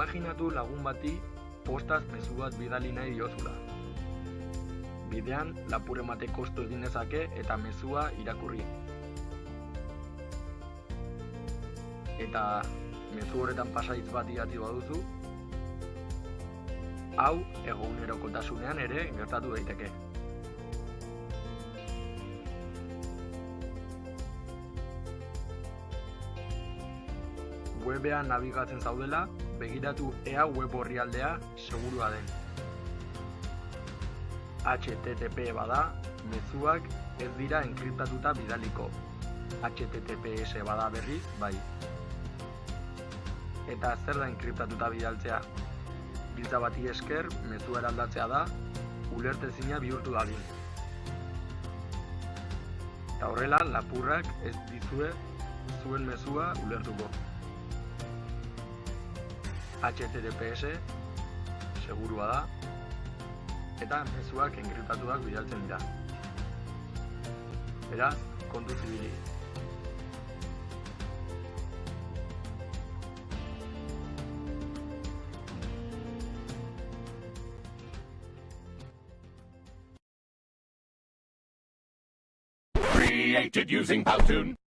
Imaginatu lagun bati postaz mezu bat bidali nahi diozula. Bidean lapur emate kostu egin dezake eta mezua irakurri. Eta mezu horretan pasahitz bat idatzi baduzu, hau egunerokotasunean ere gertatu daiteke. Webean nabigatzen zaudela, begiratu ea web orrialdea segurua den. HTTP bada, mezuak ez dira enkriptatuta bidaliko. HTTPS bada berriz, bai. Eta zer da enkriptatuta bidaltzea? Giltza bati esker, mezua eraldatzea da, ulertezina bihurtu dadin. Eta horrela, lapurrak ez dizue zuen mezua ulertuko. HTTPS segurua da, eta mezuak enkriptatuak bidaltzen dira. Beraz, kontu zibili. Created using Powtoon.